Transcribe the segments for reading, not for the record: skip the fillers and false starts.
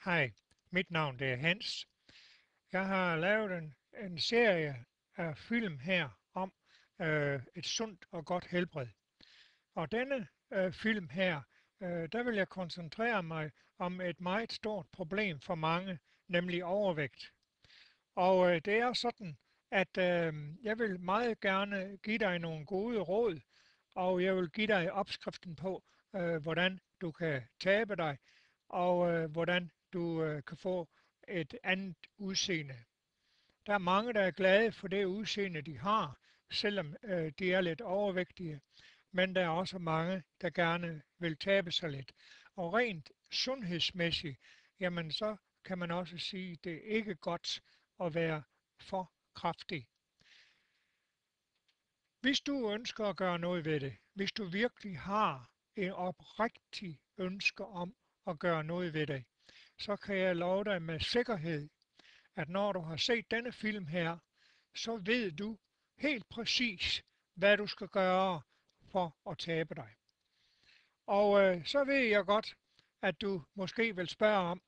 Hej, mit navn det er Hans. Jeg har lavet en serie af film her om et sundt og godt helbred. Og denne film her, der vil jeg koncentrere mig om et meget stort problem for mange, nemlig overvægt. Og det er sådan, at jeg vil meget gerne give dig nogle gode råd, og jeg vil give dig opskriften på, hvordan du kan tabe dig, og hvordan du kan få et andet udseende. Der er mange, der er glade for det udseende, de har, selvom de er lidt overvægtige, men der er også mange, der gerne vil tabe sig lidt. Og rent sundhedsmæssigt, jamen så kan man også sige, at det er ikke godt at være for kraftig. Hvis du ønsker at gøre noget ved det, hvis du virkelig har en oprigtig ønske om at gøre noget ved det, så kan jeg love dig med sikkerhed, at når du har set denne film her, så ved du helt præcis, hvad du skal gøre for at tabe dig. Og så ved jeg godt, at du måske vil spørge om,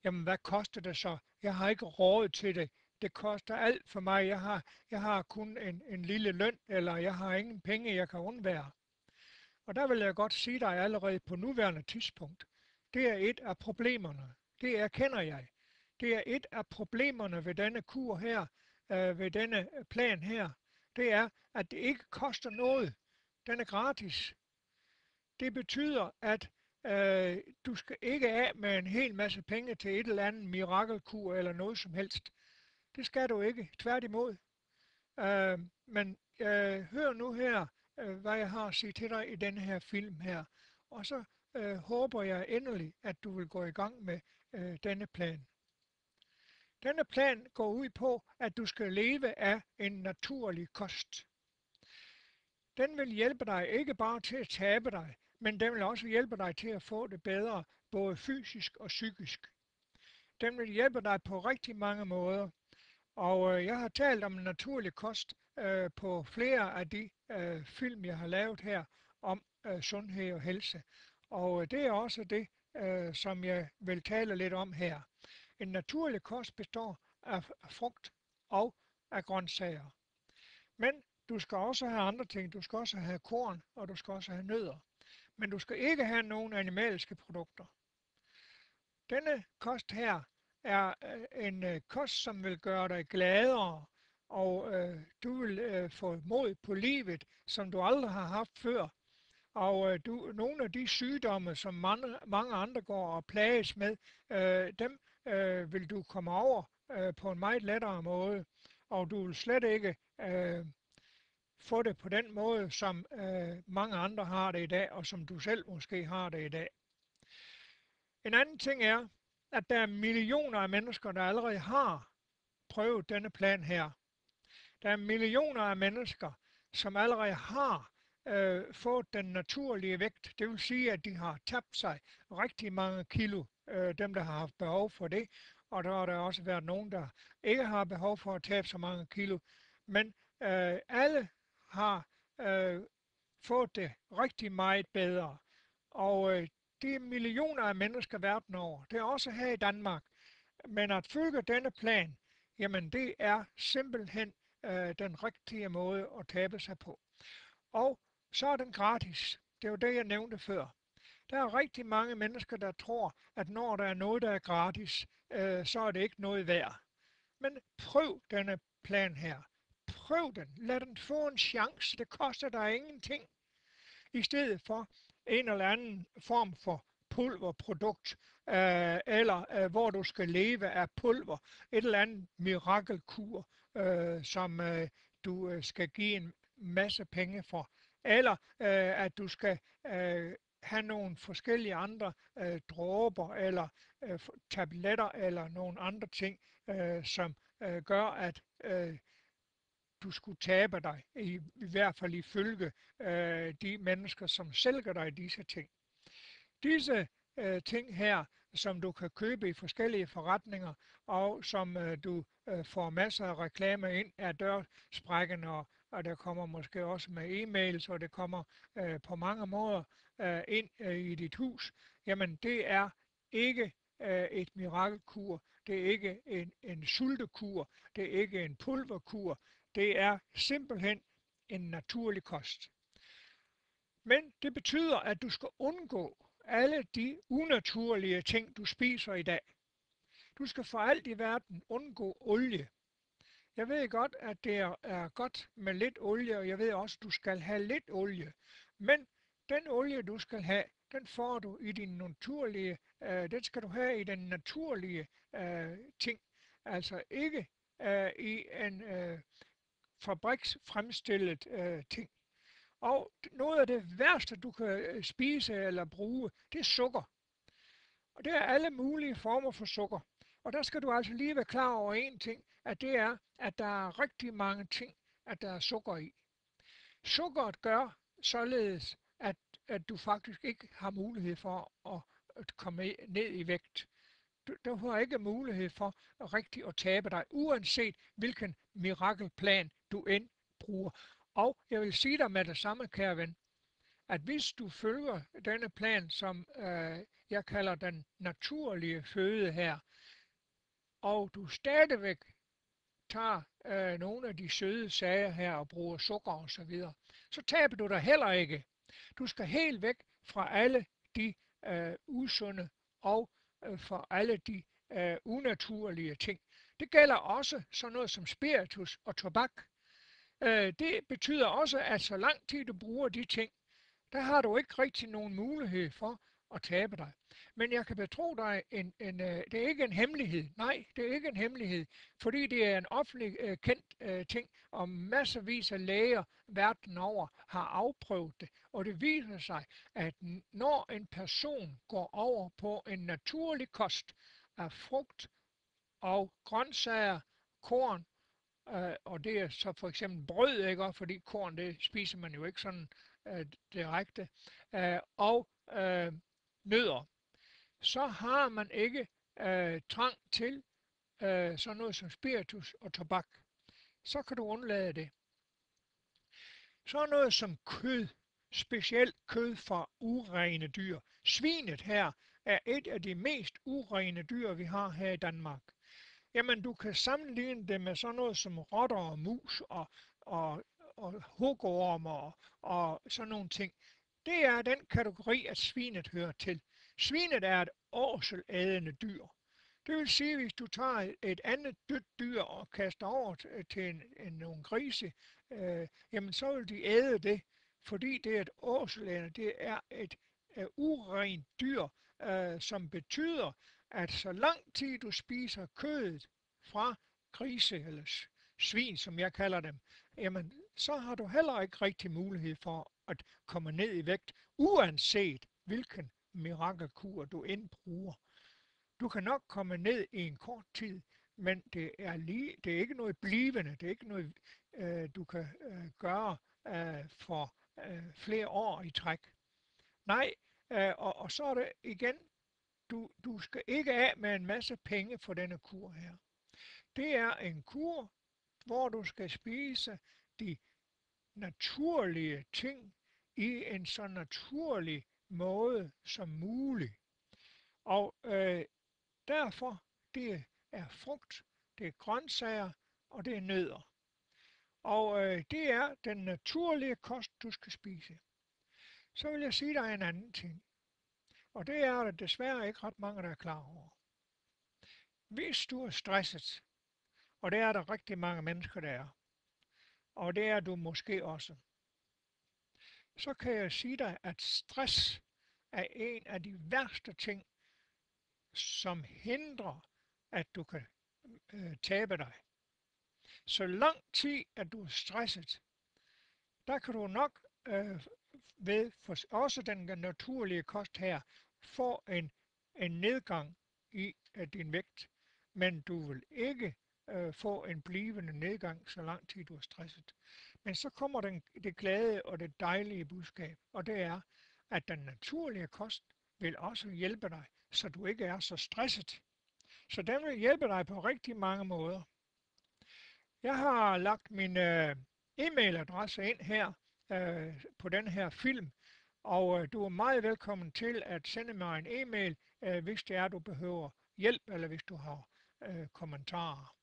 jamen hvad koster det så? Jeg har ikke råd til det. Det koster alt for mig. Jeg har kun en lille løn, eller jeg har ingen penge, jeg kan undvære. Og der vil jeg godt sige dig allerede på nuværende tidspunkt, det er et af problemerne. Det erkender jeg. Det er et af problemerne ved denne kur her, ved denne plan her. Det er, at det ikke koster noget. Den er gratis. Det betyder, at du skal ikke af med en hel masse penge til et eller andet mirakelkur eller noget som helst. Det skal du ikke, tværtimod. Men hør nu her, hvad jeg har at sige til dig i denne her film her. Og så håber jeg endelig, at du vil gå i gang med denne plan. Denne plan går ud på, at du skal leve af en naturlig kost. Den vil hjælpe dig ikke bare til at tabe dig, men den vil også hjælpe dig til at få det bedre, både fysisk og psykisk. Den vil hjælpe dig på rigtig mange måder. Og jeg har talt om naturlig kost på flere af de film, jeg har lavet her om sundhed og helse. Og det er også det, som jeg vil tale lidt om her. En naturlig kost består af frugt og af grøntsager. Men du skal også have andre ting. Du skal også have korn, og du skal også have nødder. Men du skal ikke have nogen animalske produkter. Denne kost her er en kost, som vil gøre dig gladere, og du vil få mod på livet, som du aldrig har haft før. Og nogle af de sygdomme, som mange andre går og plages med, dem vil du komme over på en meget lettere måde, og du vil slet ikke få det på den måde, som mange andre har det i dag, og som du selv måske har det i dag. En anden ting er, at der er millioner af mennesker, der allerede har prøvet denne plan her. Der er millioner af mennesker, som allerede har fået den naturlige vægt. Det vil sige, at de har tabt sig rigtig mange kilo, dem der har haft behov for det. Og der har der også været nogen, der ikke har behov for at tabe så mange kilo. Men alle har fået det rigtig meget bedre. Og det er millioner af mennesker verden over. Det er også her i Danmark. Men at følge denne plan, jamen det er simpelthen den rigtige måde at tabe sig på. Og så er den gratis. Det er jo det, jeg nævnte før. Der er rigtig mange mennesker, der tror, at når der er noget, der er gratis, så er det ikke noget værd. Men prøv denne plan her. Prøv den. Lad den få en chance. Det koster dig ingenting. I stedet for en eller anden form for pulverprodukt, eller hvor du skal leve af pulver. Et eller andet mirakelkur, som du skal give en masse penge for. Eller at du skal have nogle forskellige andre dråber, eller tabletter, eller nogle andre ting, som gør, at du skulle tabe dig, i hvert fald ifølge de mennesker, som sælger dig disse ting. Disse ting her, som du kan købe i forskellige forretninger, og som du får masser af reklamer ind af dørsprækken, og der kommer måske også med e-mails, og det kommer på mange måder ind i dit hus, jamen det er ikke et mirakelkur, det er ikke en sultekur, det er ikke en pulverkur, det er simpelthen en naturlig kost. Men det betyder, at du skal undgå alle de unaturlige ting, du spiser i dag. Du skal for alt i verden undgå olie. Jeg ved godt, at det er godt med lidt olie, og jeg ved også, at du skal have lidt olie. Men den olie, du skal have, den får du i din naturlige, den skal du have i den naturlige ting. Altså ikke i en fabriksfremstillet ting. Og noget af det værste, du kan spise eller bruge, det er sukker. Og det er alle mulige former for sukker. Og der skal du altså lige være klar over en ting, at det er, at der er rigtig mange ting, at der er sukker i. Sukkeret gør således, at du faktisk ikke har mulighed for at komme ned i vægt. Du har ikke mulighed for rigtig at tabe dig, uanset hvilken mirakelplan du end bruger. Og jeg vil sige dig med det samme, kære ven, at hvis du følger denne plan, som jeg kalder den naturlige føde her, og du stadigvæk tager nogle af de søde sager her og bruger sukker og så videre, så taber du dig heller ikke. Du skal helt væk fra alle de usunde og fra alle de unaturlige ting. Det gælder også sådan noget som spiritus og tobak. Det betyder også, at så lang tid du bruger de ting, der har du ikke rigtig nogen mulighed for at tabe dig. Men jeg kan betro dig, det er ikke en hemmelighed. Nej, det er ikke en hemmelighed, fordi det er en offentlig kendt ting, og masservis af læger verden over har afprøvet det. Og det viser sig, at når en person går over på en naturlig kost af frugt og grøntsager, korn, og det er så for eksempel brød, ikke? Fordi korn, det spiser man jo ikke sådan direkte, og nødder, så har man ikke trang til sådan noget som spiritus og tobak. Så kan du undlade det. Så noget som kød, specielt kød fra urene dyr. Svinet her er et af de mest urene dyr, vi har her i Danmark. Jamen, du kan sammenligne det med sådan noget som rotter og mus og hugormer og sådan nogle ting. Det er den kategori, at svinet hører til. Svinet er et årselædende dyr. Det vil sige, hvis du tager et andet dødt dyr og kaster over til nogle grise, jamen så vil de æde det, fordi det er et årselædende. Det er et urent dyr, som betyder, at så lang tid du spiser kødet fra grise eller svin, som jeg kalder dem, jamen så har du heller ikke rigtig mulighed for at komme ned i vægt, uanset hvilken mirakelkur du end bruger. Du kan nok komme ned i en kort tid, men det er ikke noget blivende, det er ikke noget, du kan gøre for flere år i træk. Nej, og så er det igen, du skal ikke af med en masse penge for denne kur her. Det er en kur, hvor du skal spise de naturlige ting i en så naturlig måde som muligt. Og derfor, det er frugt, det er grøntsager, og det er nødder. Og det er den naturlige kost, du skal spise. Så vil jeg sige dig en anden ting. Og det er der desværre ikke ret mange, der er klar over. Hvis du er stresset, og det er der rigtig mange mennesker, der er, og det er du måske også, så kan jeg sige dig, at stress er en af de værste ting, som hindrer, at du kan tabe dig. Så lang tid, at du er stresset, der kan du nok ved også den naturlige kost her, få en nedgang i din vægt, men du vil ikke få en blivende nedgang, så lang tid du er stresset. Men så kommer det glade og det dejlige budskab, og det er, at den naturlige kost vil også hjælpe dig, så du ikke er så stresset. Så den vil hjælpe dig på rigtig mange måder. Jeg har lagt min e-mailadresse ind her på den her film, og du er meget velkommen til at sende mig en e-mail hvis det er, du behøver hjælp, eller hvis du har kommentarer.